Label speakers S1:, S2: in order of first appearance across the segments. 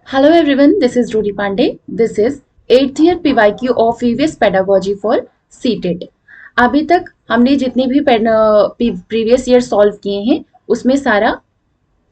S1: Hello everyone, this is Rudy Pandey. This is 8th year PYQ of EVS Pedagogy for CTET. अभी तक हमने जितने भी previous year solve किए हैं उसमें सारा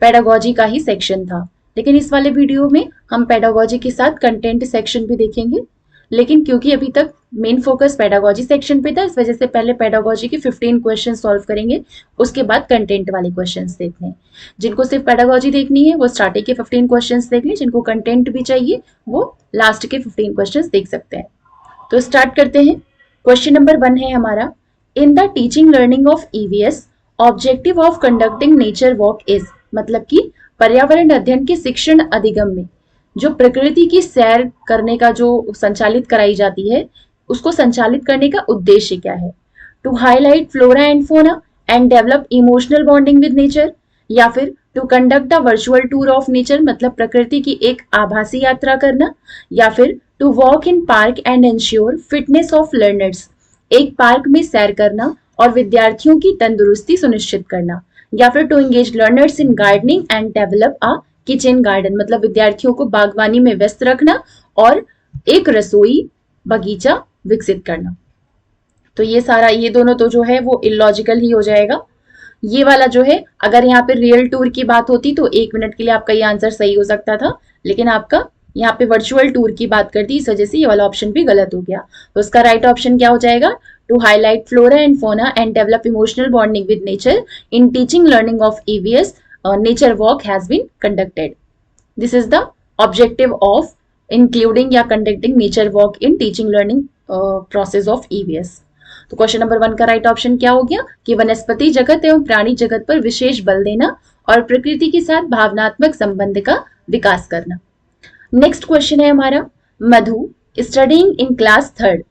S1: पेडागोजी का ही सेक्शन था, लेकिन इस वाले वीडियो में हम पेडागोजी के साथ कंटेंट सेक्शन भी देखेंगे। लेकिन क्योंकि अभी तक मेन फोकस पेडागोजी सेक्शन पे था, इस वजह से पहले पेडागोजी के 15 क्वेश्चन सॉल्व करेंगे, उसके बाद कंटेंट वाले क्वेश्चंस देखने हैं। जिनको सिर्फ पेडागोजी देखनी है वो स्टार्टिंग के 15 क्वेश्चंस देख लें, जिनको कंटेंट भी चाहिए वो लास्ट के 15 क्वेश्चंस देख सकते हैं। तो स्टार्ट करते हैं। क्वेश्चन नंबर 1 है हमारा, in the teaching learning of EVS objective of conducting nature walk is, मतलब कि पर्यावरण अध्ययन के शिक्षण अधिगम में जो प्रकृति की सैर करने का जो संचालित कराई जाती है उसको संचालित करने का उद्देश्य क्या है? To highlight flora and fauna and develop emotional bonding with nature, या फिर to conduct a virtual tour of nature, मतलब प्रकृति की एक आभासी यात्रा करना, या फिर to walk in park and ensure fitness of learners, एक पार्क में सैर करना और विद्यार्थियों की तंदुरुस्ती सुनिश्चित करना, या फिर to engage learners in gardening and develop a kitchen garden, मतलब विद्यार्थियों को बागवानी में व्यस्त रखना और एक रसोई बगीचा विकसित करना। तो ये सारा, ये दोनों तो जो है वो इलॉजिकल ही हो जाएगा। ये वाला जो है, अगर यहाँ पे रियल टूर की बात होती तो 1 मिनट के लिए आपका ये आंसर सही हो सकता था, लेकिन आपका यहाँ पे वर्चुअल टूर की बात कर दी, इस वजह से ये वाला ऑप्शन भी गलत हो गया। तो उसका राइट ऑप्शन क्या हो जाएगा? To highlight flora and fauna and develop emotional bonding with nature in teaching learning of EVS nature walk has been conducted. This is the objective of including या conducting nature walk in teaching learning process of EVS. तो question number 1 का right option क्या हो गया कि वनस्पति जगत एवं प्राणी जगत पर विशेष बल देना और प्रकृति के साथ भावनात्मक संबंध का विकास करना। नेक्स्ट क्वेश्चन है हमारा, Madhu studying in class 3rd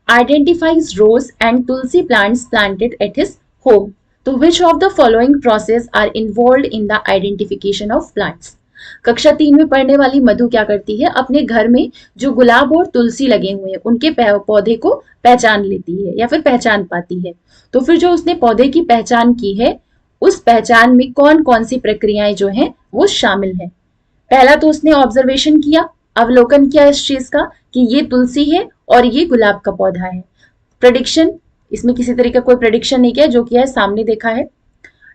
S1: identifies rose and tulsi plants planted at his home, तो which of the following process are involved in the identification of plants. कक्षा 3 में पढ़ने वाली मधु क्या करती है, अपने घर में जो गुलाब और तुलसी लगे हुए हैं उनके पौधे को पहचान लेती है या फिर पहचान पाती है। तो फिर जो उसने पौधे की पहचान की है उस पहचान में कौन कौन सी प्रक्रियाएं जो है वो शामिल है। पहला तो उसने ऑब्जर्वेशन किया, अवलोकन किया इस चीज का कि ये तुलसी है और ये गुलाब का पौधा है। प्रेडिक्शन, इसमें किसी तरह का कोई प्रेडिक्शन नहीं किया, जो किया है सामने देखा है।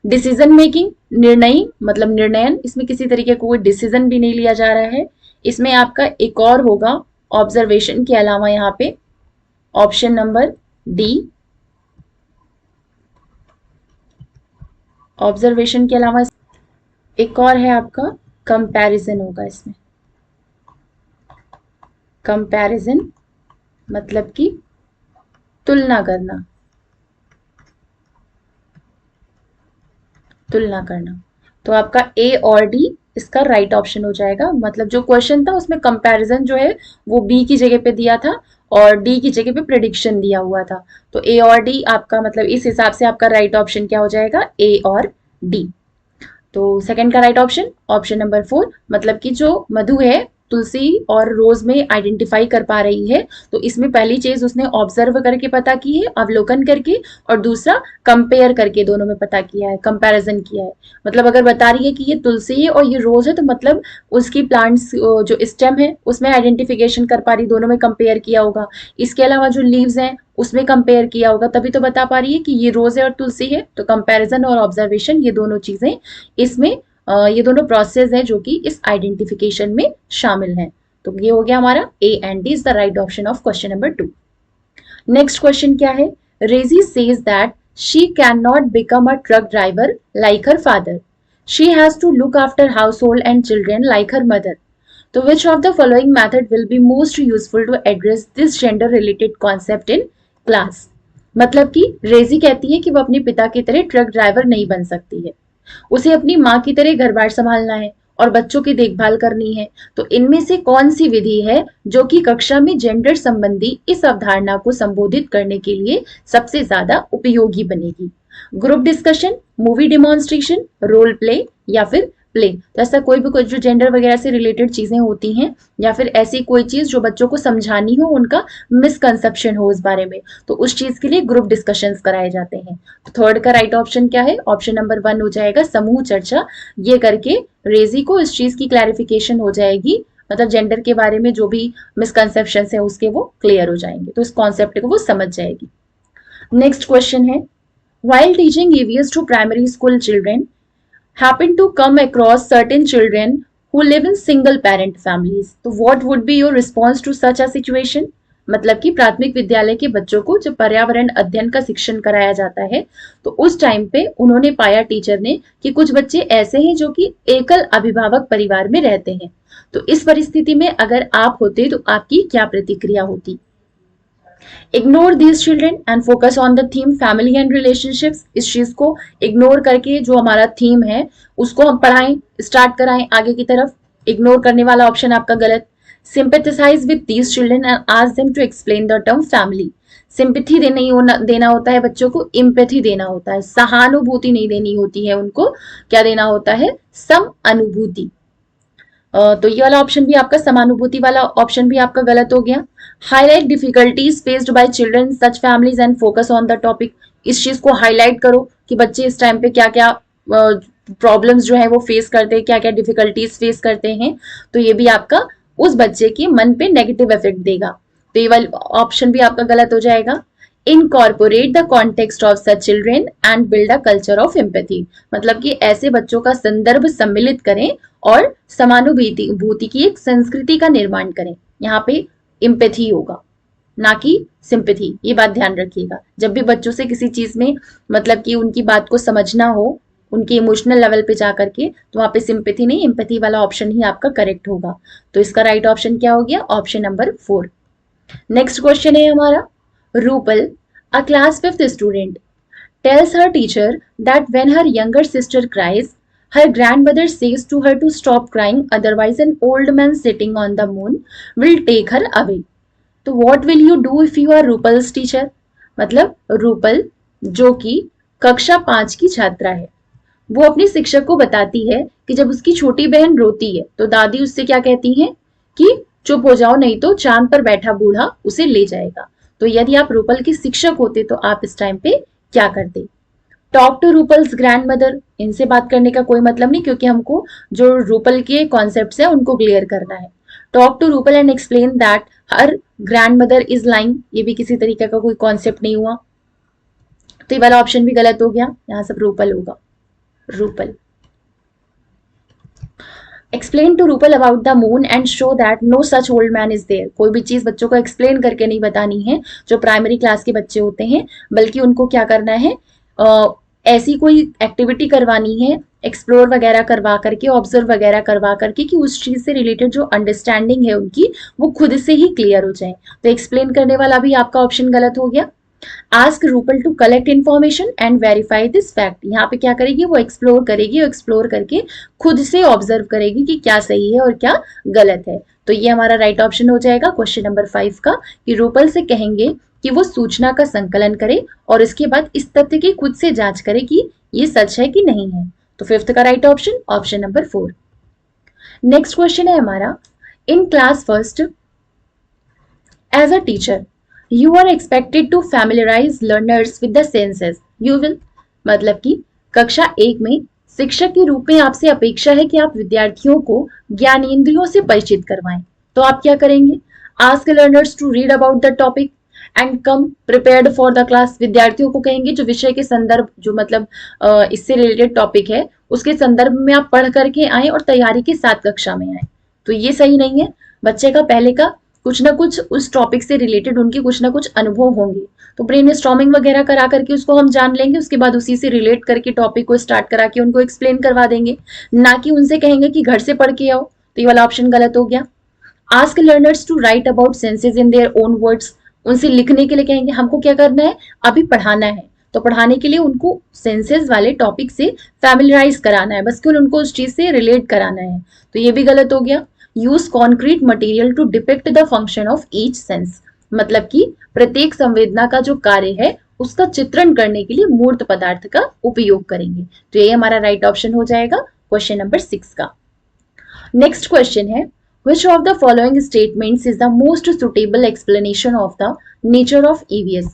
S1: डिसीजन मेकिंग, निर्णय मतलब निर्णयन, इसमें किसी तरीके का कोई डिसीजन भी नहीं लिया जा रहा है। इसमें आपका एक और होगा ऑब्जर्वेशन के अलावा यहाँ पे ऑप्शन नंबर डी, ऑब्जर्वेशन के अलावा एक और है आपका कंपैरिजन होगा। इसमें कंपैरिजन मतलब कि तुलना करना, तुलना करना। तो आपका ए और डी इसका राइट ऑप्शन हो जाएगा। मतलब जो क्वेश्चन था उसमें कंपैरिजन जो है वो बी की जगह पे दिया था और डी की जगह पे प्रेडिक्शन दिया हुआ था। तो ए और डी आपका, मतलब इस हिसाब से आपका राइट ऑप्शन क्या हो जाएगा, ए और डी। तो सेकंड का राइट ऑप्शन ऑप्शन नंबर 4, मतलब कि जो मधु है तुलसी और रोज में आइडेंटिफाई कर पा रही है, तो इसमें पहली चीज उसने ऑब्जर्व करके पता की है, अवलोकन करके, और दूसरा कंपेयर करके दोनों में पता किया है, कंपैरिजन किया है। मतलब अगर बता रही है कि ये तुलसी है और ये रोज है, तो मतलब उसकी प्लांट्स जो स्टेम है उसमें आइडेंटिफिकेशन कर पा रही, दोनों में कंपेयर किया होगा। इसके अलावा जो लीव्स हैं उसमें कंपेयर किया होगा, तभी तो बता पा रही है कि ये रोज है और तुलसी है। तो कंपैरिजन और ऑब्जर्वेशन ये दोनों चीजें इसमें ये दोनों प्रोसेस है जो कि इस आइडेंटिफिकेशन में शामिल हैं। तो ये हो गया हमारा A and D is the right option of question number 2। Next question क्या है, Reji says that she can not become a truck driver like her father, she has to look after household and children like her mother, तो which of the following method will be most useful to address this gender related concept in class. मतलब कि रेजी कहती है कि वो अपने पिता की तरह ट्रक ड्राइवर नहीं बन सकती है, उसे अपनी माँ की तरह घर बार संभालना है और बच्चों की देखभाल करनी है। तो इनमें से कौन सी विधि है जो कि कक्षा में जेंडर संबंधी इस अवधारणा को संबोधित करने के लिए सबसे ज्यादा उपयोगी बनेगी? Group discussion, movie demonstration, role play या फिर प्ले। तो ऐसा कोई भी, कोई जो जेंडर वगैरह से रिलेटेड चीजें होती हैं या फिर ऐसी कोई चीज जो बच्चों को समझानी हो, उनका मिसकंसेप्शन हो इस बारे में, तो उस चीज के लिए ग्रुप डिस्कशंस कराए जाते हैं। तो थर्ड का राइट ऑप्शन क्या है, ऑप्शन नंबर 1 हो जाएगा समूह चर्चा। ये करके रेजी को इस चीज की क्लैरिफिकेशन हो जाएगी मतलब जेंडर के बारे में जो भी मिसकंसेप्शन है उसके वो क्लियर हो जाएंगे, तो इस कॉन्सेप्ट को वो समझ जाएगी। नेक्स्ट क्वेश्चन है, while teaching EVS to primary school children, happen to come across certain children who live in single parent families. तो what would be your response to such a situation? मतलब कि प्राथमिक विद्यालय के बच्चों को जब पर्यावरण अध्ययन का शिक्षण कराया जाता है तो उस टाइम पे उन्होंने पाया टीचर ने कि कुछ बच्चे ऐसे हैं जो कि एकल अभिभावक परिवार में रहते हैं। तो इस परिस्थिति में अगर आप होते तो आपकी क्या प्रतिक्रिया होती? Ignore these children and focus on the theme family and relationships. इस चीज को इग्नोर करके जो हमारा थीम है उसको हम पढ़ाएं, स्टार्ट कराएं आगे की तरफ। इग्नोर करने वाला ऑप्शन आपका गलत। Sympathise with these children and ask them to explain the term family. Sympathy देना होता है बच्चों को, इम्पैथी देना होता है, सहानुभूति नहीं देनी होती है उनको। क्या देना होता है? सम अनुभूति। तो ये वाला ऑप्शन भी आपका, समानुभूति वाला ऑप्शन भी आपका गलत हो गया। Highlight difficulties faced by children such families and focus on the topic. इस चीज को हाईलाइट करो कि बच्चे इस टाइम पे क्या क्या प्रॉब्लम्स जो है वो फेस करते हैं, क्या क्या डिफिकल्टीज फेस करते हैं। तो ये भी आपका उस बच्चे के मन पे नेगेटिव इफेक्ट देगा, तो ये वाला ऑप्शन भी आपका गलत हो जाएगा। Incorporate the context of such children and build a culture of empathy. मतलब कि ऐसे बच्चों का संदर्भ सम्मिलित करें और समानुभूति की एक संस्कृति का निर्माण करें। यहाँ पे एम्पैथी होगा, ना कि सिंपैथी, ये बात ध्यान रखिएगा। जब भी बच्चों से किसी चीज में मतलब कि उनकी बात को समझना हो उनके इमोशनल लेवल पे जा करके, तो वहां पे सिंपैथी नहीं, एम्पैथी वाला ऑप्शन ही आपका करेक्ट होगा। तो इसका राइट ऑप्शन क्या हो गया? Option number 4। नेक्स्ट क्वेश्चन है हमारा, Rupal, a class 5th student, tells her teacher that when her younger sister cries, her grandmother says to her to stop crying, otherwise an old man sitting on the moon will take her away. तो what will you do if you are Rupal's teacher? मतलब रूपल जो कि कक्षा 5 की छात्रा है, वो अपनी शिक्षक को बताती है कि जब उसकी छोटी बहन रोती है तो दादी उससे क्या कहती हैं कि चुप हो जाओ नहीं तो चांद पर बैठा बूढ़ा उसे ले जाएगा। तो यदि आप रूपल के शिक्षक होते तो आप इस टाइम पे क्या करते? Talk to Rupal's grandmother. इनसे बात करने का कोई मतलब नहीं, क्योंकि हमको जो रूपल के कॉन्सेप्ट्स है उनको क्लियर करना है। Talk to Rupal and explain that her grandmother is lying. ये भी किसी तरीके का कोई कॉन्सेप्ट नहीं हुआ, तो ये वाला ऑप्शन भी गलत हो गया। यहाँ सब रूपल होगा, Rupal. Explain to Rupal about the moon and show that no such old man is there. कोई भी चीज बच्चों को एक्सप्लेन करके नहीं बतानी है जो प्राइमरी क्लास के बच्चे होते हैं, बल्कि उनको क्या करना है, ऐसी कोई एक्टिविटी करवानी है, एक्सप्लोर वगैरह करवा करके, ऑब्जर्व वगैरह करवा करके कि उस चीज से रिलेटेड जो अंडरस्टैंडिंग है उनकी वो खुद से ही क्लियर हो जाए। तो एक्सप्लेन करने वाला भी आपका ऑप्शन गलत हो गया। Ask Rupal to collect information and verify this fact. यहाँ पे क्या करेगी, वो एक्सप्लोर करेगी और एक्सप्लोर करके खुद से ऑब्जर्व करेगी कि क्या सही है और क्या गलत है। तो ये हमारा राइट ऑप्शन हो जाएगा क्वेश्चन नंबर 5 का, कि रूपल से कहेंगे कि वो सूचना का संकलन करे और इसके बाद इस तथ्य की खुद से जांच करे कि ये सच है कि नहीं है। तो 5th का right option option number 4। Next question है हमारा, in class first as a teacher you are expected to familiarize learners with the senses. You will, मतलब कि कक्षा 1 में शिक्षक के रूप में आपसे अपेक्षा है कि आप विद्यार्थियों को ज्ञानेंद्रियों से परिचित करवाएं। तो आप क्या करेंगे? Ask learners to read about the topic and come prepared for the class. विद्यार्थियों को कहेंगे जो विषय के संदर्भ, जो मतलब इससे रिलेटेड टॉपिक है उसके संदर्भ में आप पढ़ करके आए और तैयारी के साथ कक्षा में आए। तो ये सही नहीं है। बच्चे का पहले का कुछ ना कुछ उस टॉपिक से रिलेटेड उनके कुछ ना कुछ अनुभव होंगे, तो ब्रेन स्टॉर्मिंग वगैरह करा करके उसको हम जान लेंगे, उसके बाद उसी से रिलेट करके टॉपिक को स्टार्ट करा के उनको एक्सप्लेन करवा देंगे, ना कि उनसे कहेंगे कि घर से पढ़ के आओ। तो ये वाला ऑप्शन गलत हो गया। Ask learners to write about senses in their own words. उनसे लिखने के लिए कहेंगे। हमको क्या करना है, अभी पढ़ाना है, तो पढ़ाने के लिए उनको सेंसेस वाले टॉपिक से फैमिलियराइज कराना है, बस केवल उनको उस चीज से रिलेट कराना है। तो ये भी गलत हो गया। Use concrete material to depict the function of each sense. मतलब कि प्रत्येक संवेदना का जो कार्य है उसका चित्रण करने के लिए मूर्त पदार्थ का उपयोग करेंगे। तो ये हमारा राइट ऑप्शन हो जाएगा क्वेश्चन नंबर 6 का। नेक्स्ट क्वेश्चन है, which of the following statements is the most suitable explanation of the nature of EVS?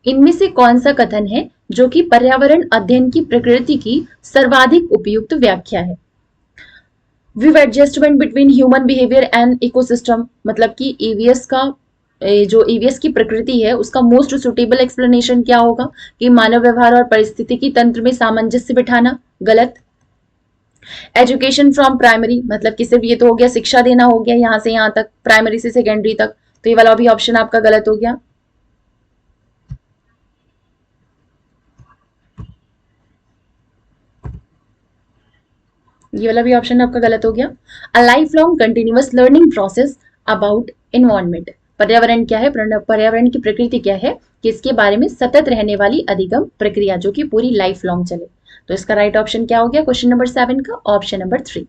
S1: इनमें से कौन सा कथन है जो कि पर्यावरण अध्ययन की प्रकृति की सर्वाधिक उपयुक्त व्याख्या है? विव adjustment between human behaviour and ecosystem, मतलब कि ईवीएस का जो ईवीएस की प्रकृति है उसका मोस्ट सुटेबल एक्सप्लेनेशन क्या होगा कि मानव व्यवहार और परिस्थितिकी तंत्र में सामंजस्य बिठाना, गलत। एजुकेशन फ्रॉम प्राइमरी, मतलब कि सिर्फ ये तो हो गया शिक्षा देना हो गया यहां से यहां तक, प्राइमरी से सेकेंडरी तक, तो ये वाला भी ऑप्शन आपका गलत हो गया। ये वाला भी ऑप्शन आपका गलत हो गया। A life long continuous learning process about environment, पर्यावरण क्या है, पर्यावरण की प्रकृति क्या है कि इसके बारे में सतत रहने वाली अधिगम प्रक्रिया जो कि पूरी लाइफ लॉन्ग चले। तो इसका राइट ऑप्शन क्या हो गया क्वेश्चन नंबर 7 का, ऑप्शन नंबर 3।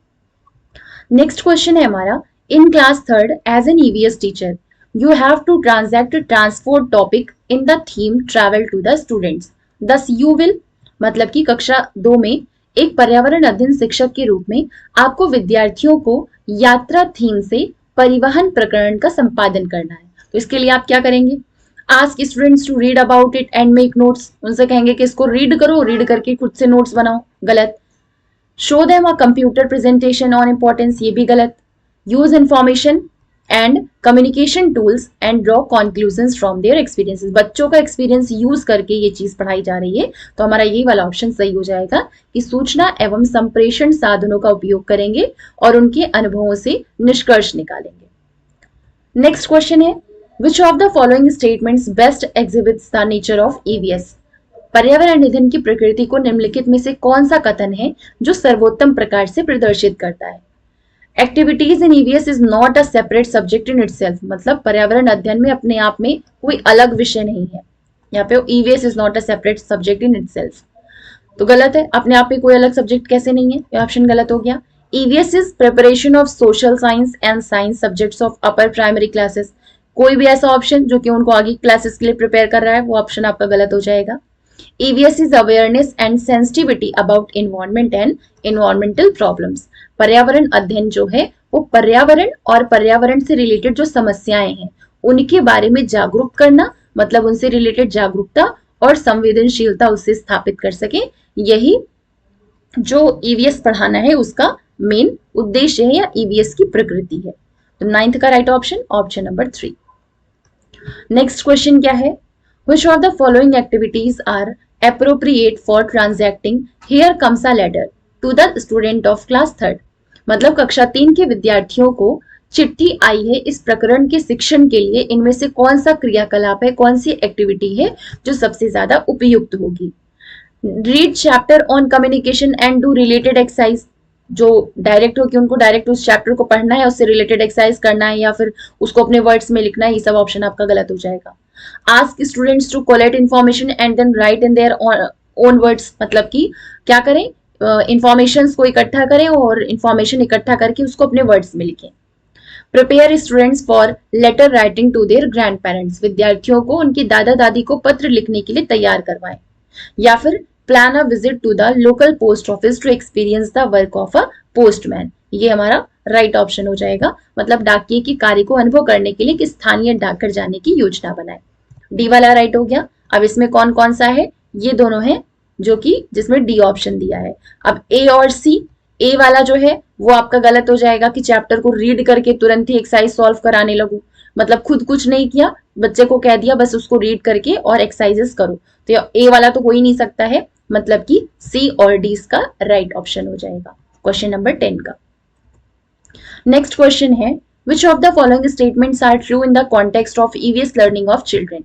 S1: नेक्स्ट क्वेश्चन है हमारा, in class third as an EVS teacher you have to transact transport topic in the theme travel to the students, thus you will, मतलब कि कक्षा 2 में एक पर्यावरण अध्ययन शिक्षक के रूप में आपको विद्यार्थियों को यात्रा थीम से परिवहन प्रकरण का संपादन करना है। तो इसके लिए आप क्या करेंगे, ask students to read about it and make notes, उनसे कहेंगे कि इसको रीड करो, रीड करके खुद से नोट्स बनाओ, गलत। Show them a computer presentation on importance, ये भी गलत। Use information and communication tools and draw conclusions from their experiences, बच्चों का एक्सपीरियंस यूज करके ये चीज पढ़ाई जा रही है, तो हमारा यही वाला ऑप्शन सही हो जाएगा कि सूचना एवं संप्रेषण साधनों का उपयोग करेंगे और उनके अनुभवों से निष्कर्ष निकालेंगे। नेक्स्ट क्वेश्चन है, which of the following statements best exhibits the nature of EVS, पर्यावरण निधन की प्रकृति को निम्नलिखित में से कौन सा कथन है जो सर्वोत्तम प्रकार से प्रदर्शित करता है। Activities in EVS is not a separate subject in itself, मतलब पर्यावरण अध्ययन में अपने आप में कोई अलग विषय नहीं है, यहाँ पे EVS is not a separate subject in itself, तो गलत है, अपने आप में कोई अलग सब्जेक्ट कैसे नहीं है, ये ऑप्शन गलत हो गया। EVS is preparation of social science and science subjects of upper primary classes, कोई भी ऐसा ऑप्शन जो कि उनको आगे क्लासेस के लिए प्रिपेयर कर रहा है वो ऑप्शन आपका गलत हो जाएगा। EVS is awareness and sensitivity about environment and environmental problems, पर्यावरण अध्ययन जो है वो पर्यावरण और पर्यावरण से रिलेटेड जो समस्याएं हैं उनके बारे में जागरूक करना, मतलब उनसे रिलेटेड जागरूकता और संवेदनशीलता उससे स्थापित कर सके, यही जो ईवीएस पढ़ाना है उसका मेन उद्देश्य है या ईवीएस की प्रकृति है। तो 9th का right option, option number 3। Next question क्या है, which of the following activities are appropriate for transacting here comes a letter to the student of class third, मतलब कक्षा 3 के विद्यार्थियों को चिट्ठी आई है इस प्रकरण के शिक्षण के लिए, इनमें से कौन सा क्रियाकलाप है, कौन सी एक्टिविटी है जो सबसे ज्यादा उपयुक्त होगी। Read chapter on communication and do related exercise, जो डायरेक्ट हो कि उनको डायरेक्ट उस चैप्टर को पढ़ना है, उससे रिलेटेड एक्सरसाइज करना है या फिर उसको अपने वर्ड्स में लिखना है, ये सब ऑप्शन आपका गलत हो जाएगा। Ask students to collect information and then write in their own words, मतलब कि क्या करें, इंफॉर्मेशन को इकट्ठा करें और इंफॉर्मेशन इकट्ठा करके उसको अपने वर्ड्स में लिखें। Prepare students for letter writing to their grandparents, विद्यार्थियों को उनके दादा दादी को पत्र लिखने के लिए तैयार करवाएं। या फिर plan a visit to the local post office to experience the work of a postman, ये हमारा राइट ऑप्शन हो जाएगा, मतलब डाकिये के कार्य को अनुभव करने के लिए कि स्थानीय डाकघर जाने की योजना बनाए। डी वाला राइट हो गया। अब इसमें कौन कौन सा है, ये दोनों है जो कि जिसमें डी ऑप्शन दिया है। अब ए और सी, ए वाला जो है वो आपका गलत हो जाएगा कि चैप्टर को रीड करके तुरंत ही एक्सरसाइज सॉल्व कराने लगू, मतलब खुद कुछ नहीं किया, बच्चे को कह दिया बस उसको रीड करके और एक्सरसाइजेस करो, तो ए वाला तो हो ही नहीं सकता है, मतलब कि सी और डी इसका राइट ऑप्शन हो जाएगा क्वेश्चन नंबर 10 का। नेक्स्ट क्वेश्चन है, which of the following statements are true in the context of EVS learning of children,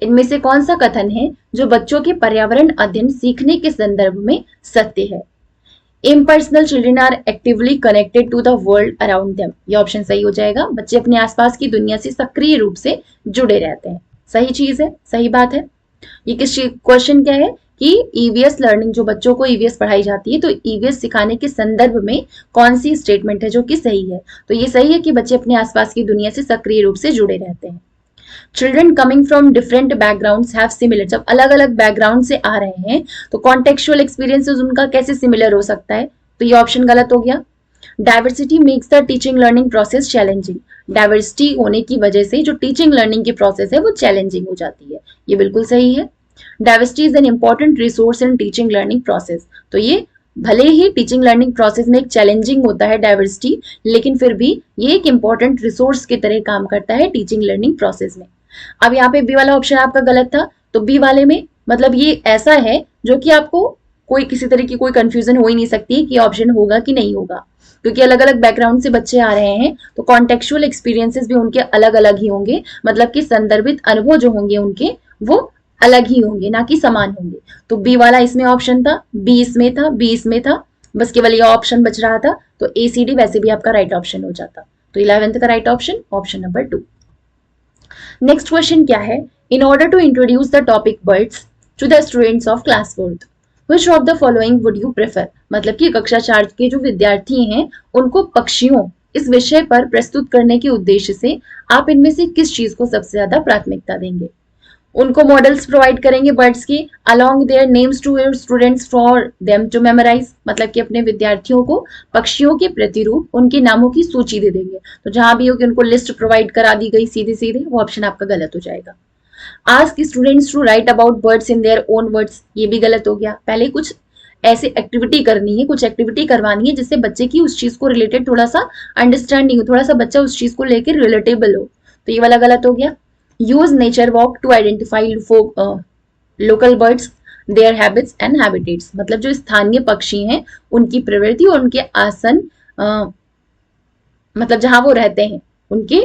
S1: इनमें से कौन सा कथन है जो बच्चों के पर्यावरण अध्ययन सीखने के संदर्भ में सत्य है। Impersonal children are actively connected to the world around them, ये ऑप्शन सही हो जाएगा, बच्चे अपने आसपास की दुनिया से सक्रिय रूप से जुड़े रहते हैं, सही चीज है, सही बात है। ये किस क्वेश्चन क्या है कि ईवीएस लर्निंग जो बच्चों को ईवीएस पढ़ाई जाती है तो ईवीएस सिखाने के संदर्भ में कौन सी स्टेटमेंट है जो कि सही है, तो ये सही है कि बच्चे अपने आसपास की दुनिया से सक्रिय रूप से जुड़े रहते हैं। Children coming from different backgrounds have similar, जब अलग अलग बैकग्राउंड से आ रहे हैं तो कॉन्टेक्चुअल एक्सपीरियंसेस उनका कैसे सिमिलर हो सकता है, तो ये ऑप्शन गलत हो गया। Diversity makes the teaching learning process challenging, diversity होने की वजह से जो टीचिंग लर्निंग की प्रोसेस है वो चैलेंजिंग हो जाती है, ये बिल्कुल सही है। Diversity is an important resource in teaching learning process, तो ये भले ही टीचिंग लर्निंग प्रोसेस में एक चैलेंजिंग होता है डाइवर्सिटी, लेकिन फिर भी ये एक इंपॉर्टेंट रिसोर्स की तरह काम करता है टीचिंग लर्निंग प्रोसेस में। अब यहाँ पे बी वाला ऑप्शन आपका गलत था, तो बी वाले में मतलब ये ऐसा है जो कि आपको कोई किसी तरह की कोई कंफ्यूजन हो ही नहीं सकती कि ऑप्शन होगा कि नहीं होगा, क्योंकि अलग अलग बैकग्राउंड से बच्चे आ रहे हैं, तो कॉन्टेक्चुअल एक्सपीरियंसेस भी उनके अलग अलग ही होंगे, मतलब कि संदर्भित अनुभव जो होंगे उनके वो अलग ही होंगे, ना कि समान होंगे। तो बी वाला इसमें ऑप्शन था, बी इसमें था, बी इसमें था, बस केवल ये ऑप्शन बच रहा था, तो ए सी डी वैसे भी आपका राइट ऑप्शन हो जाता। तो 11th का right option option number 2। Next question क्या है, in order to introduce the topic birds to the students of class 4th which of the following would you prefer, मतलब कि कक्षा 4 के जो विद्यार्थी हैं उनको पक्षियों इस विषय पर प्रस्तुत करने के उद्देश्य से आप इनमें से किस चीज को सबसे ज्यादा प्राथमिकता देंगे। उनको मॉडल्स प्रोवाइड करेंगे बर्ड्स की along their names to your students for them to memorize, मतलब कि अपने विद्यार्थियों को पक्षियों के प्रतिरूप उनके नामों की सूची दे देंगे। तो जहां भी होगी उनको लिस्ट प्रोवाइड करा दी गई सीधे सीधे, वो ऑप्शन आपका गलत हो जाएगा। Ask students to write about birds in their own words, ये भी गलत हो गया। पहले कुछ ऐसी एक्टिविटी करनी है, कुछ एक्टिविटी करवानी है जिससे बच्चे की उस चीज को रिलेटेड थोड़ा सा अंडरस्टैंडिंग हो, थोड़ा सा बच्चा उस चीज को लेकर रिलेटेबल हो, तो ये वाला गलत हो गया। Use nature walk to identify local birds their habits and habitats, मतलब जो स्थानीय पक्षी हैं उनकी प्रवृत्ति और उनके आसन मतलब जहां वो रहते हैं उनके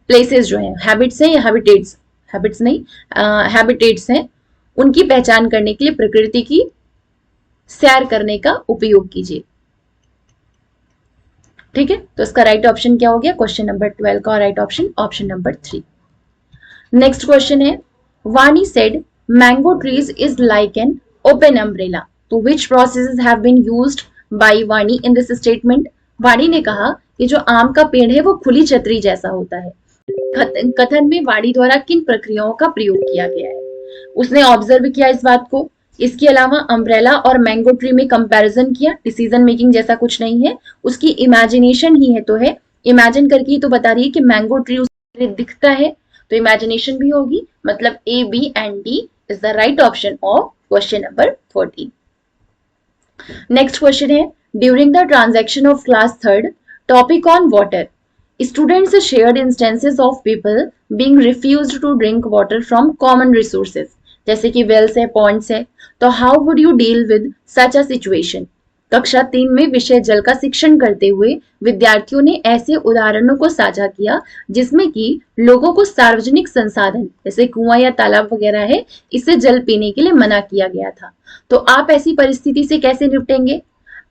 S1: प्लेसेस जो हैं, हैबिट्स हैं या हैबिटेट्स, हैबिट्स नहीं हैबिटेट्स हैं, उनकी पहचान करने के लिए प्रकृति की सैर करने का उपयोग कीजिए। ठीक है, तो इसका राइट ऑप्शन क्या हो गया, क्वेश्चन नंबर 12 का right option option number 3। Next question है, Vani said mango trees is like an open umbrella, तो which processes have been used by Vani in this statement. वानी ने कहा कि जो आम का पेड़ है वो खुली छतरी जैसा होता है। कथन में वाणी द्वारा किन प्रक्रियाओं का प्रयोग किया गया है, उसने ऑब्जर्व किया इस बात को। इसके अलावा अम्ब्रेला और मैंगो ट्री में कंपैरिजन किया, डिसीजन मेकिंग जैसा कुछ नहीं है, उसकी इमेजिनेशन ही है, तो है इमेजिन करके तो बता रही है कि मैंगो ट्री उससे दिखता है, तो इमेजिनेशन भी होगी, मतलब A B and D is the right option of question number 14। Next question है, during the transaction of class 3rd topic on water students shared instances of people being refused to drink water from common resources, जैसे कि Wales है, Pond's है, तो how would you deal with such a situation. कक्षा 3 में विषय जल का शिक्षण करते हुए विद्यार्थियों ने ऐसे उदाहरणों को साझा किया जिसमें कि लोगों को सार्वजनिक संसाधन जैसे कुआं या तालाब वगैरह है इससे जल पीने के लिए मना किया गया था, तो आप ऐसी परिस्थिति से कैसे निपटेंगे।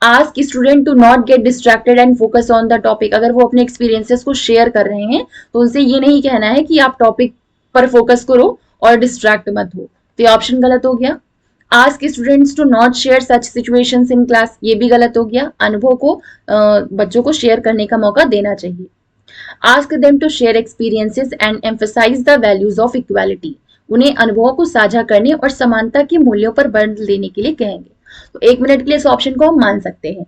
S1: Ask student to not get distracted and focus on the topic, अगर वो अपने एक्सपीरियंसेस को शेयर कर रहे हैं तो उनसे ये नहीं कहना है कि आप टॉपिक पर फोकस करो और डिस्ट्रैक्ट मत हो, तो ये ऑप्शन गलत हो गया। Ask students to not share such situations in class, ये भी गलत हो गया, अनुभव को बच्चों को शेयर करने का मौका देना चाहिए। Ask them to share experiences and emphasize the values of equality, उन्हें अनुभवों को साझा करने और समानता के मूल्यों पर बल देने के लिए कहेंगे, तो 1 मिनट के लिए इस ऑप्शन को हम मान सकते हैं।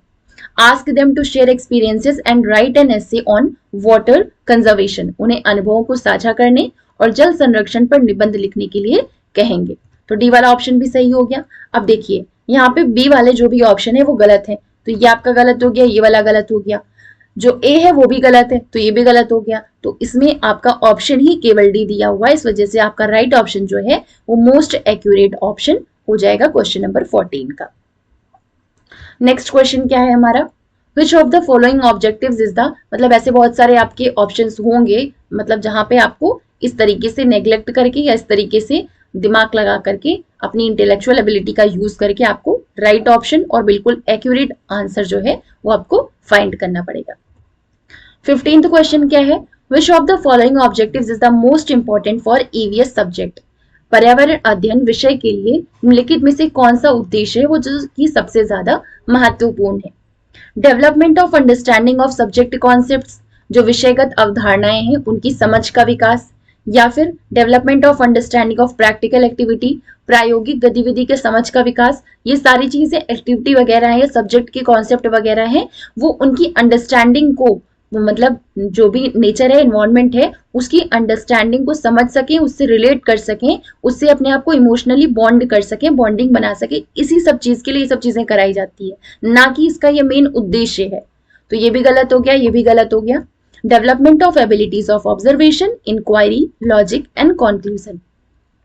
S1: Ask them to share experiences and write an essay on water conservation, उन्हें अनुभवों को साझा करने और जल संरक्षण पर निबंध लिखने के लिए कहेंगे, तो डी वाला ऑप्शन भी सही हो गया। अब देखिए यहाँ पे बी वाले जो भी ऑप्शन है वो गलत है, तो ये आपका गलत हो गया, ये वाला गलत हो गया, जो ए है वो भी गलत है, तो ये भी गलत हो गया, तो इसमें आपका ऑप्शन ही केवल डी दिया हुआ है, इस वजह से आपका राइट ऑप्शन जो है वो मोस्ट एक्यूरेट ऑप्शन हो जाएगा क्वेश्चन नंबर 14 का। नेक्स्ट क्वेश्चन क्या है हमारा, विच of the following objectives is the, मतलब ऐसे बहुत सारे आपके ऑप्शंस होंगे, मतलब जहां पे आपको इस तरीके से नेग्लेक्ट करके या इस तरीके से दिमाग लगा करके अपनी इंटेलेक्चुअल एबिलिटी का यूज करके आपको राइट ऑप्शन और बिल्कुल एक्यूरेट आंसर जो है वो आपको फाइंड करना पड़ेगा। 15th क्वेश्चन क्या है, which of the following objectives is the most important for EVS subject, पर्यावरण अध्ययन विषय के लिए निम्नलिखित में से कौन सा उद्देश्य है वो जो कि सबसे ज्यादा महत्वपूर्ण है। Development of understanding of subject concepts, जो विषयगत अवधारणाएं हैं उनकी समझ का विकास, या फिर development of understanding of practical activity, प्रायोगिक गतिविधि के समझ का विकास। ये सारी चीजें एक्टिविटी वगैरह है, सब्जेक्ट के कॉन्सेप्ट वगैरह है, वो उनकी अंडरस्टैंडिंग को मतलब जो भी नेचर है, एनवायरनमेंट है, उसकी अंडरस्टैंडिंग को समझ सकें, उससे रिलेट कर सकें, उससे अपने आप को इमोशनली बॉन्ड कर सकें, बॉन्डिंग बना सके, इसी सब चीज के लिए ये सब चीजें कराई जाती है, ना कि इसका ये मेन उद्देश्य है। तो ये भी गलत हो गया, ये भी गलत हो गया। Development of abilities of observation, inquiry, logic and conclusion,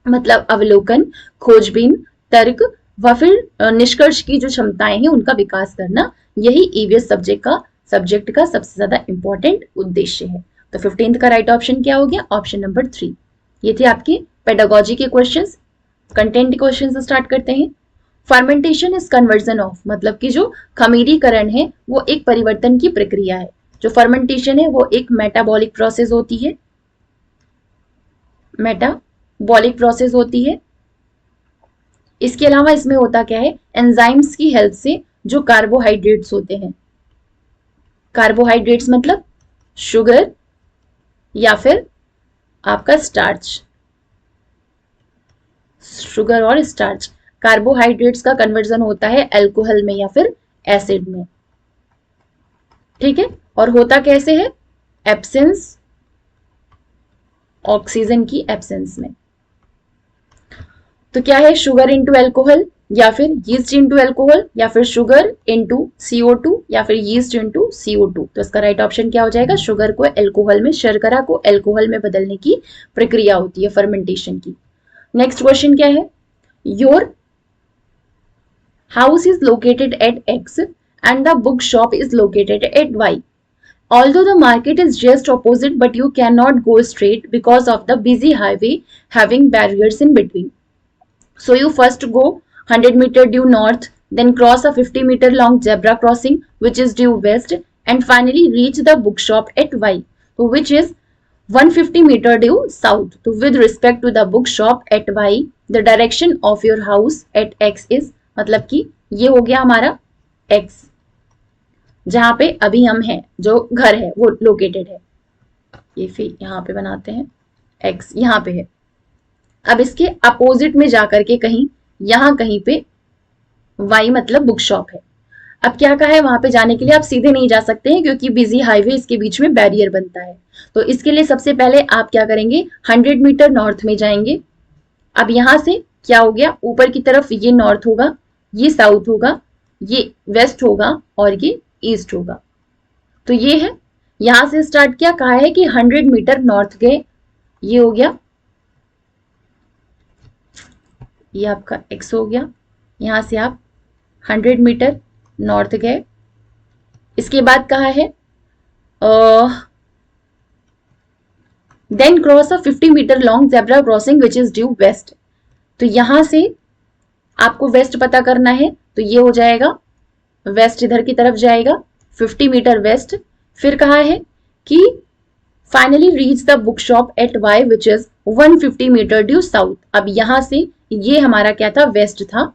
S1: मतलब अवलोकन, खोजबीन, तर्क व फिर निष्कर्ष की जो क्षमताएं हैं उनका विकास करना, यही ईवीएस सब्जेक्ट का सबसे ज्यादा इंपॉर्टेंट उद्देश्य है। तो 15th का राइट ऑप्शन क्या हो गया? Option number 3। ये थे आपके पेडागोजी के क्वेश्चंस। कंटेंट क्वेश्चन स्टार्ट करते हैं। फर्मेंटेशन इज कन्वर्जन ऑफ, मतलब कि जो खमीरीकरण है वो एक परिवर्तन की प्रक्रिया है। जो फर्मेंटेशन है वो एक मेटाबॉलिक प्रोसेस होती है, मेटाबॉलिक प्रोसेस होती है। इसके अलावा इसमें होता क्या है, एंजाइम्स की हेल्प से जो कार्बोहाइड्रेट्स होते हैं, कार्बोहाइड्रेट्स मतलब शुगर या फिर आपका स्टार्च, शुगर और स्टार्च, कार्बोहाइड्रेट्स का कन्वर्जन होता है अल्कोहल में या फिर एसिड में। ठीक है, और होता कैसे है? एब्सेंस, ऑक्सीजन की एब्सेंस में। तो क्या है, शुगर इंटू एल्कोहल या फिर यीस्ट इंटू एल्कोहल या फिर शुगर इंटू CO2 या फिर यीस्ट इंटू CO2। तो इसका राइट ऑप्शन क्या हो जाएगा? शुगर को एल्कोहल में, शर्करा को एल्कोहल में बदलने की प्रक्रिया होती है फर्मेंटेशन की। नेक्स्ट क्वेश्चन क्या है? Your house is located at X and the bookshop is located at Y. Although the market is just opposite, but you cannot go straight because of the busy highway having barriers in between. So you first go 100-meter due north, then cross a 50-meter long zebra crossing which is due west, and finally reach the bookshop at Y, which is 150-meter due south. So with respect to the bookshop at Y, the direction of your house at X is, मतलब कि ये हो गया हमारा X, जहां पे अभी हम हैं, जो घर है वो लोकेटेड है। ये फिर यहाँ पे बनाते हैं, X यहाँ पे है। अब इसके अपोजिट में जाकर के कहीं, यहां कहीं पे Y मतलब बुक शॉप है। अब क्या कहा है, वहां पे जाने के लिए आप सीधे नहीं जा सकते हैं क्योंकि बिजी हाईवे इसके बीच में बैरियर बनता है। तो इसके लिए सबसे पहले आप क्या करेंगे, 100 मीटर नॉर्थ में जाएंगे। अब यहां से क्या हो गया, ऊपर की तरफ ये नॉर्थ होगा, ये साउथ होगा, ये वेस्ट होगा और ये ईस्ट होगा। तो ये है, यहां से स्टार्ट किया, कहा है कि 100 मीटर नॉर्थ गए, ये हो गया, ये आपका X हो गया। यहां से आप 100 मीटर नॉर्थ गए। इसके बाद कहा है then cross a 50 metre long zebra crossing which is due west. तो यहां से आपको वेस्ट पता करना है, तो ये हो जाएगा वेस्ट, इधर की तरफ जाएगा 50 मीटर वेस्ट। फिर कहा है कि finally reach the book shop at Y which is 150 metre due south. अब यहां से ये हमारा क्या था, वेस्ट था,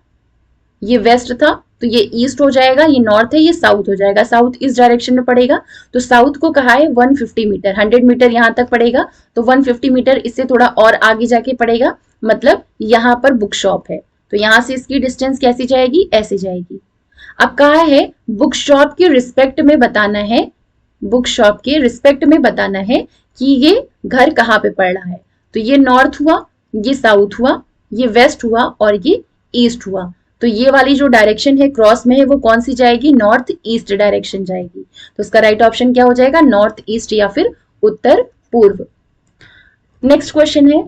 S1: ये वेस्ट था, तो ये ईस्ट हो जाएगा, ये नॉर्थ है, ये साउथ हो जाएगा, साउथ इस डायरेक्शन में पड़ेगा। तो साउथ को कहा है 150 मीटर, 100 मीटर यहां तक पड़ेगा, तो 150 मीटर इससे थोड़ा और आगे जाके पड़ेगा, मतलब यहां पर बुक शॉप है। तो यहां से इसकी डिस्टेंस कैसी जाएगी, ऐसे जाएगी। अब कहा है बुक शॉप के रिस्पेक्ट में बताना है, बुक शॉप के रिस्पेक्ट में बताना है कि ये घर कहाँ पे पड़ रहा है। तो ये नॉर्थ हुआ, ये साउथ हुआ, ये वेस्ट हुआ और ये ईस्ट हुआ। तो ये वाली जो डायरेक्शन है क्रॉस में है वो कौन सी जाएगी, नॉर्थ ईस्ट डायरेक्शन जाएगी। तो इसका राइट ऑप्शन क्या हो जाएगा, नॉर्थ ईस्ट या फिर उत्तर पूर्व। नेक्स्ट क्वेश्चन है,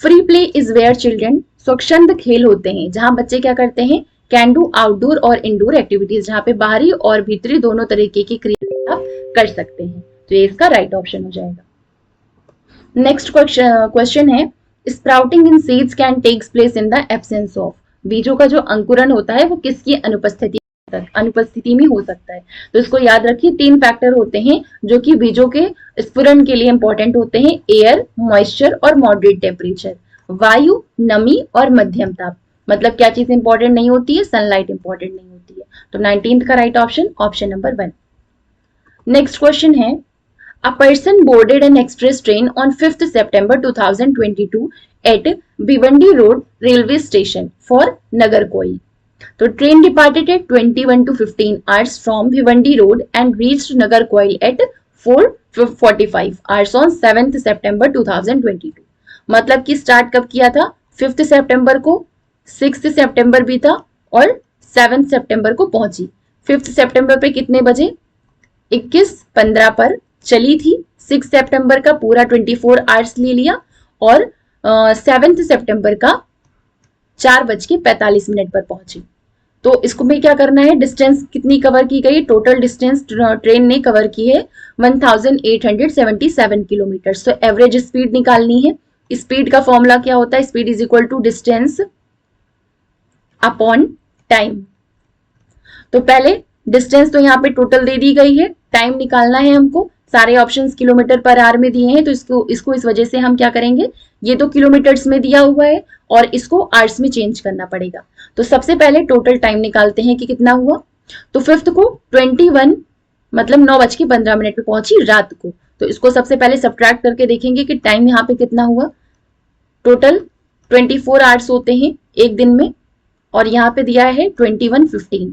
S1: free play is where children, स्वच्छंद खेल होते हैं जहां बच्चे क्या करते हैं, कैन डू आउटडोर और इंडोर एक्टिविटीज, जहां पे बाहरी और भीतरी दोनों तरीके की क्रिया कर सकते हैं। तो ये इसका राइट ऑप्शन हो जाएगा। नेक्स्ट क्वेश्चन है, sprouting in seeds can takes place in the absence of, बीजों का जो अंकुरन होता है वो किसकी अनुपस्थिति में हो सकता है। तो इसको याद रखिए, 3 फैक्टर होते हैं जो कि बीजों के स्फुरन के लिए इंपॉर्टेंट होते हैं, एयर, मॉइस्चर और मॉडरेट टेम्परेचर, वायु, नमी और मध्यम ताप। मतलब क्या चीज इंपॉर्टेंट नहीं होती है, सनलाइट इंपॉर्टेंट नहीं होती है। तो 19th का right option, option number 1। Next question है, A person boarded an express train on 5th September 2022 at Bhiwandi Road railway station for Nagarkoil. तो train departed at 21 to 15 hours from Bhiwandi Road and reached Nagarkoil at 4:45 hours on 7 सितंबर 2022। मतलब कि start कब किया था? 5 सितंबर को, 6 सितंबर भी था और 7 सितंबर को पहुंची। 5 सितंबर पे कितने बजे? 21:15 पर चली थी। 6 सितंबर का पूरा 24 आवर्स ले लिया और 7 सितंबर का 4:45 पर पहुंची। तो इसको में क्या करना है? डिस्टेंस कितनी कवर की गई? टोटल डिस्टेंस ट्रेन ने कवर की है 1877 किलोमीटर। तो एवरेज स्पीड निकालनी है। स्पीड का फॉर्मूला क्या होता है? Speed is equal to distance upon time. तो पहले डिस्टेंस तो यहाँ पे टोटल दे दी गई है, टाइम निकालना है हमको। सारे ऑप्शंस किलोमीटर पर आवर में दिए हैं, तो इसको इस वजह से हम क्या करेंगे, ये तो किलोमीटर्स में दिया हुआ है और इसको आवर्स में चेंज करना पड़ेगा। तो सबसे पहले टोटल टाइम निकालते हैं कि कितना हुआ। तो 5 को 21 मतलब 9:15 पे पहुंची रात को। तो इसको सबसे पहले सब्ट्रैक्ट करके देखेंगे कि टाइम यहाँ पे कितना हुआ। टोटल 24 आवर्स होते हैं एक दिन में और यहाँ पे दिया है 21:15।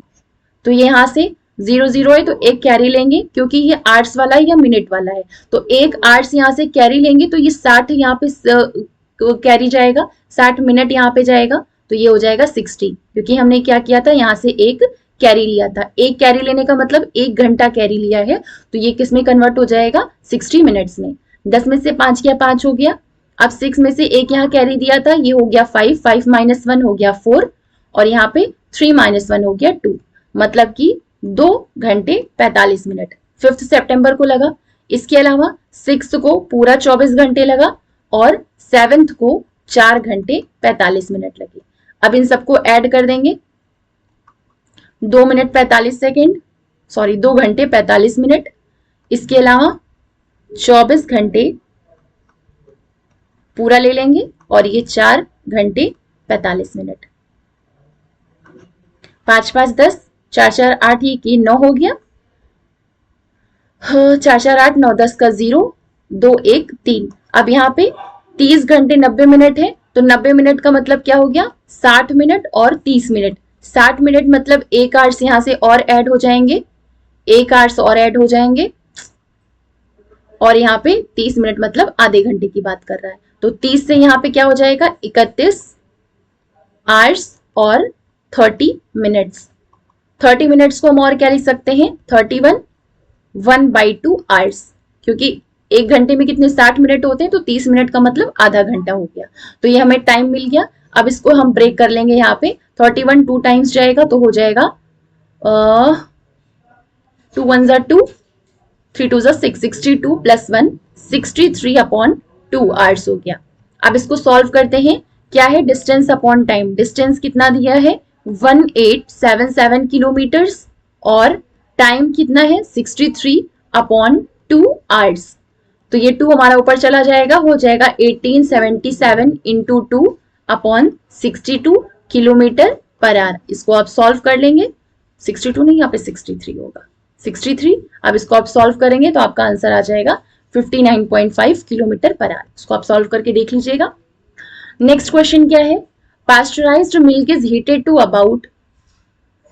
S1: तो ये यहाँ से 0 है तो एक कैरी लेंगे, क्योंकि ये आवर्स वाला है या मिनट वाला है, तो एक आवर्स यहाँ से कैरी लेंगे तो ये 60 यहाँ पे कैरी जाएगा, 60 मिनट यहाँ पे जाएगा, तो ये हो जाएगा 60। क्योंकि हमने क्या किया था, यहाँ से एक कैरी लिया था। एक कैरी लेने का मतलब 1 घंटा कैरी लिया है, तो ये किस में कन्वर्ट हो जाएगा? 60 मिनट्स में। 10 में से 5 गया 5 हो गया। अब 6 में से एक यहाँ कैरी दिया था, ये हो गया 5, 5 - 1 हो गया 4 और यहाँ पे 3 - 1 हो गया 2, मतलब कि 2 घंटे 45 मिनट 5 सितंबर को लगा। इसके अलावा 6 को पूरा 24 घंटे लगा और 7 को 4 घंटे 45 मिनट लगे। अब इन सबको ऐड कर देंगे, 2 मिनट 45 सेकेंड, सॉरी 2 घंटे 45 मिनट। इसके अलावा 24 घंटे पूरा ले लेंगे और ये 4 घंटे 45 मिनट। 5 - 5 = 10, 4 - 4 = 8, ये 9 हो गया। 4 - 4 = 8, 9 10 का 0, 2 1 3। अब यहाँ पे 30 घंटे 90 मिनट है, तो 90 मिनट का मतलब क्या हो गया? 60 मिनट और 30 मिनट। 60 मिनट मतलब 1 आवर्स यहाँ से और ऐड हो जाएंगे, 1 आवर्स और ऐड हो जाएंगे और यहाँ पे 30 मिनट मतलब आधे घंटे की बात कर रहा है। तो 30 से यहाँ पे क्या हो जाएगा? 31 आवर्स और 30 मिनट्स। 30 मिनट्स को हम और क्या लिख सकते हैं? 31 1/2 आवर्स, क्योंकि 1 घंटे में कितने 60 मिनट होते हैं, तो 30 मिनट का मतलब आधा घंटा हो गया। तो ये हमें टाइम मिल गया। अब इसको हम ब्रेक कर लेंगे। यहाँ पे 31 2 टाइम्स जाएगा तो हो जाएगा 2 1 = 2, 3 2 = 6, 62 + 1 63/2 आवर्स हो गया। अब इसको सॉल्व करते हैं। क्या है? Distance upon time. डिस्टेंस कितना दिया है? 1877 किलोमीटर्स और टाइम कितना है? 63/2 आवर्स। तो ये 2 हमारा ऊपर चला जाएगा, हो जाएगा 1877 × 2/62 किलोमीटर पर आवर। इसको आप सॉल्व कर लेंगे। 62 नहीं, यहाँ पे 63 होगा, 63। अब इसको आप सॉल्व करेंगे तो आपका आंसर आ जाएगा 59.5 किलोमीटर पर आवर। इसको आप सॉल्व करके देख लीजिएगा। नेक्स्ट क्वेश्चन क्या है? Pasteurised milk is heated to about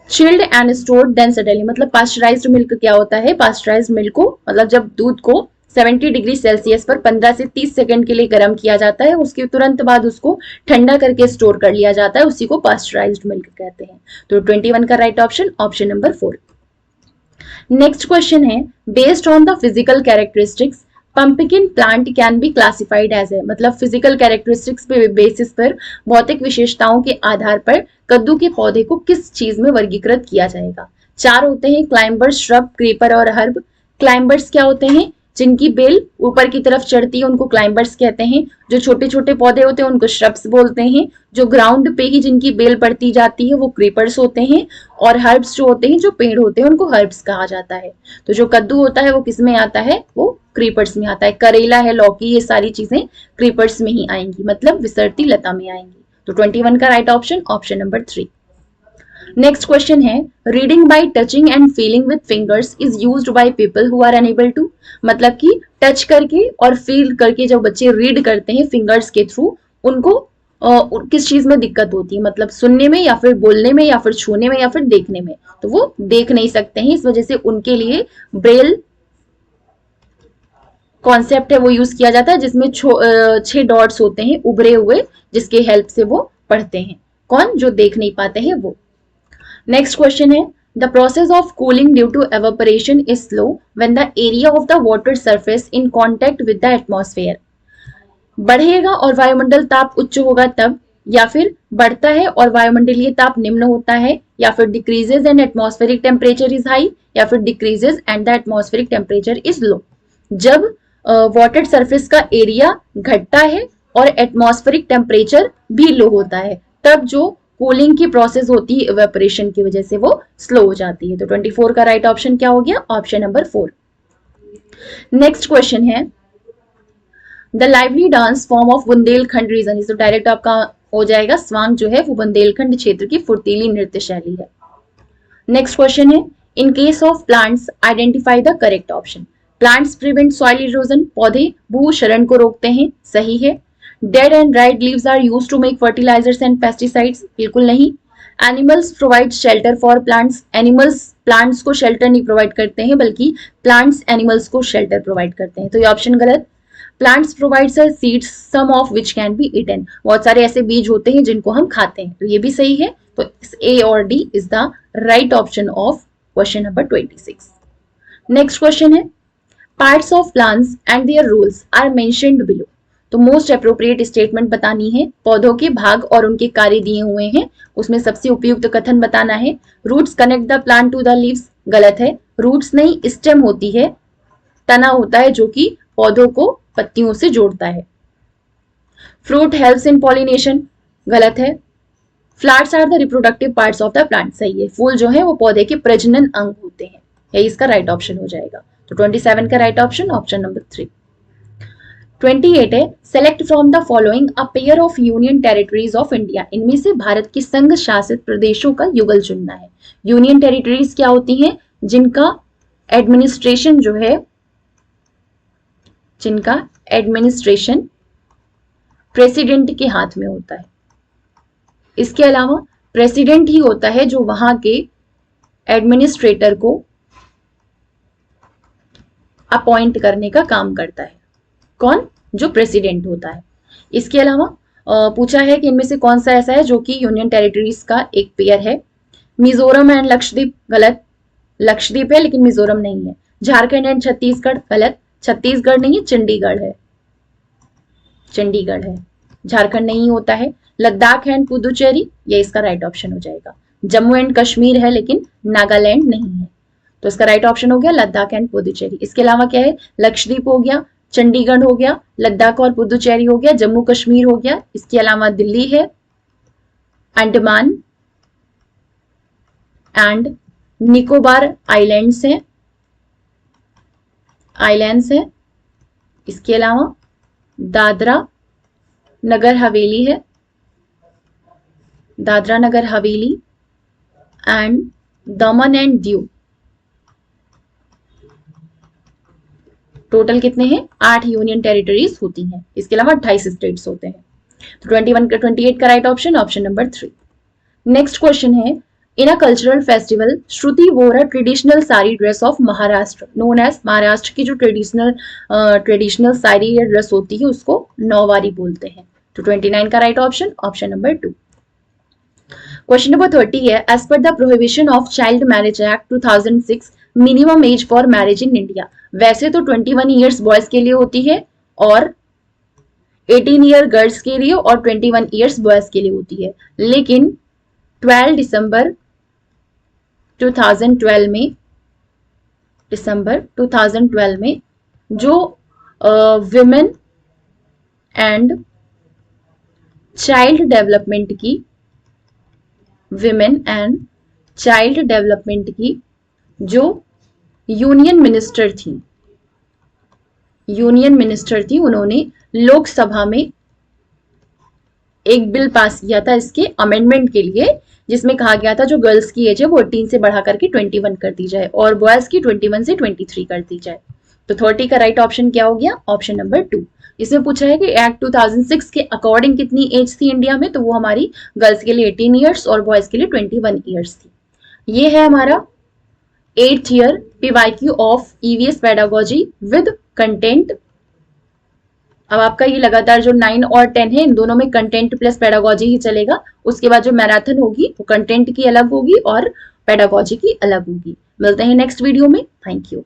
S1: chilled and stored then suddenly. मतलब पास्चराइज्ड मिल्क क्या होता है? पास्चराइज्ड मिल्क को मतलब जब दूध को 70 डिग्री सेल्सियस पर 15 से 30 सेकंड के लिए गर्म किया जाता है, उसके तुरंत बाद उसको ठंडा करके स्टोर कर लिया जाता है, उसी को पास्चराइज्ड मिल्क कहते हैं। तो 21 का right option option number 4। Next question है, based on the physical characteristics pumpkin plant can be classified as है। मतलब फिजिकल कैरेक्टरिस्टिक्स पे बेसिस पर, भौतिक विशेषताओं के आधार पर कद्दू के पौधे को किस चीज में वर्गीकृत किया जाएगा? 4 होते हैं, क्लाइंबर्स, श्रब, क्रीपर और हर्ब। क्लाइंबर्स क्या होते हैं? जिनकी बेल ऊपर की तरफ चढ़ती है उनको क्लाइंबर्स कहते हैं। जो छोटे छोटे पौधे होते हैं उनको श्रब्स बोलते हैं। जो ग्राउंड पे ही जिनकी बेल पड़ती जाती है वो क्रीपर्स होते हैं। और हर्ब्स जो होते हैं, जो पेड़ होते हैं, उनको हर्ब्स कहा जाता है। तो जो कद्दू होता है वो किस में आता है? वो क्रीपर्स में आता है। करेला है, लौकी, ये सारी चीजें क्रीपर्स में ही आएंगी, मतलब विसरती लता में आएंगी। तो 21 का right option option number 3। Next question है, reading by touching and feeling with fingers is used by people who are unable to. मतलब कि टच करके और फील करके जब बच्चे रीड करते हैं फिंगर्स के थ्रू, उनको किस चीज में दिक्कत होती है? मतलब सुनने में या फिर बोलने में या फिर छूने में या फिर देखने में। तो वो देख नहीं सकते हैं, इस वजह से उनके लिए ब्रेल कॉन्सेप्ट है वो यूज किया जाता है, जिसमें 6 डॉट्स होते हैं उभरे हुए, जिसके हेल्प से वो पढ़ते हैं। कौन? जो देख नहीं पाते हैं वो। नेक्स्ट क्वेश्चन है, the process of cooling due to evaporation is slow when the area of the water surface in contact with the atmosphere. बढ़ेगा और वायुमंडल ताप उच्च होगा तब, या फिर बढ़ता है और वायुमंडलीय ताप निम्न होता है, या फिर decreases and atmospheric temperature is high, या फिर decreases and the atmospheric temperature is low. जब वाटर सरफेस का एरिया घटता है और एटमॉस्फेरिक टेम्परेचर भी लो होता है, तब जो कूलिंग की प्रोसेस होती है इवेपोरेशन की वजह से वो स्लो हो जाती है। तो 24 का राइट ऑप्शन क्या हो गया? Option number 4। नेक्स्ट क्वेश्चन है, the lively dance form of Bundelkhand region is, तो डायरेक्ट आपका हो जाएगा स्वांग जो है वो बुंदेलखंड क्षेत्र की फुर्तीली नृत्य शैली है। नेक्स्ट क्वेश्चन है, in case of plants identify the correct option. Plants prevent soil erosion, पौधे भूक्षरण को रोकते हैं, सही है। Dead and dried leaves are used to make fertilizers and pesticides, बिल्कुल नहीं। Animals provide shelter for plants, animals plants को शेल्टर नहीं प्रोवाइड करते हैं, बल्कि प्लांट्स एनिमल्स को शेल्टर प्रोवाइड करते हैं, तो ये ऑप्शन गलत। Plants provides seeds some of which can be eaten, बहुत सारे ऐसे बीज होते हैं जिनको हम खाते हैं, तो ये भी सही है। तो ए और D is the right option of question number 26। Next question है, parts of plants and their rules are mentioned below, तो मोस्ट अप्रोप्रिएट स्टेटमेंट बतानी है। पौधों के भाग और उनके कार्य दिए हुए हैं, उसमें सबसे उपयुक्त कथन बताना है। Roots connect the plant to the leaves, गलत है। रूट्स नहीं, स्टेम होती है, तना होता है जो कि पौधों को पत्तियों से जोड़ता है। फ्रूट हेल्प्स इन पॉलिनेशन, गलत है। Flowers are the reproductive parts of the plant, सही है। फूल जो है वो पौधे के प्रजनन अंग होते हैं, यही इसका राइट ऑप्शन हो जाएगा। तो 27 का राइट ऑप्शन ऑप्शन नंबर 3। 28 है, select from the following a pair of union territories of India, इनमें से भारत के संघ शासित प्रदेशों का युगल चुनना है। यूनियन टेरिटरीज क्या होती हैं? जिनका एडमिनिस्ट्रेशन जो है, जिनका एडमिनिस्ट्रेशन प्रेसिडेंट के हाथ में होता है। इसके अलावा प्रेसिडेंट ही होता है जो वहां के एडमिनिस्ट्रेटर को अपॉइंट करने का काम करता है। कौन? जो प्रेसिडेंट होता है। इसके अलावा पूछा है कि इनमें से कौन सा ऐसा है जो कि यूनियन टेरिटरीज का एक पेयर है। मिजोरम एंड लक्षद्वीप, गलत। लक्षद्वीप है लेकिन मिजोरम नहीं है। झारखंड एंड छत्तीसगढ़, गलत। छत्तीसगढ़ नहीं है, चंडीगढ़ है, चंडीगढ़ है, झारखंड नहीं होता है। लद्दाख एंड पुदुचेरी, ये इसका राइट ऑप्शन हो जाएगा। जम्मू एंड कश्मीर है लेकिन नागालैंड नहीं है, तो इसका राइट ऑप्शन हो गया लद्दाख एंड पुदुचेरी। इसके अलावा क्या है? लक्षद्वीप हो गया, चंडीगढ़ हो गया, लद्दाख और पुदुचेरी हो गया, जम्मू कश्मीर हो गया। इसके अलावा दिल्ली है, अंडमान एंड निकोबार आइलैंड्स है, आइलैंड्स है। इसके अलावा दादरा नगर हवेली है, Dadra Nagar Haveli and Daman and Diu. Total कितने हैं? 8 यूनियन टेरिटरीज होती हैं। इसके अलावा 28 स्टेट्स होते हैं। तो 28 का right option option number 3। Next question है, in a cultural festival Shruti wore a traditional sari dress of Maharashtra known as, Maharashtra की जो ट्रेडिशनल साड़ी या ड्रेस होती है उसको नौवारी बोलते हैं। तो 29 का right option option number 2। Question number 30 है, as per the prohibition of child marriage act 2006 minimum age for marriage in India. वैसे तो 21 ईयर्स बॉयज के लिए होती है और 18 ईयर गर्ल्स के लिए और 21 ईयर्स बॉयज के लिए होती है, लेकिन 12 दिसंबर 2012 में जो विमेन एंड चाइल्ड डेवलपमेंट की जो यूनियन मिनिस्टर थी, उन्होंने लोकसभा में एक बिल पास किया था इसके अमेंडमेंट के लिए, जिसमें कहा गया था जो गर्ल्स की एज है वो 18 से बढ़ा करके 21 कर दी जाए और बॉयज की 21 से 23 कर दी जाए। तो 30 का राइट ऑप्शन क्या हो गया? Option number 2। इसमें पूछा है कि एक्ट 2006 के अकॉर्डिंग कितनी एज थी इंडिया में, तो वो हमारी गर्ल्स के लिए 18 ईयर्स और बॉयज के लिए 21 ईयर्स थी। ये है हमारा 8th year PYQ of EVS pedagogy with content अब आपका ये लगातार जो 9 और 10 है, इन दोनों में कंटेंट प्लस पेडागोजी ही चलेगा। उसके बाद जो मैराथन होगी वो कंटेंट की अलग होगी और पेडागोजी की अलग होगी। मिलते हैं नेक्स्ट वीडियो में। Thank you.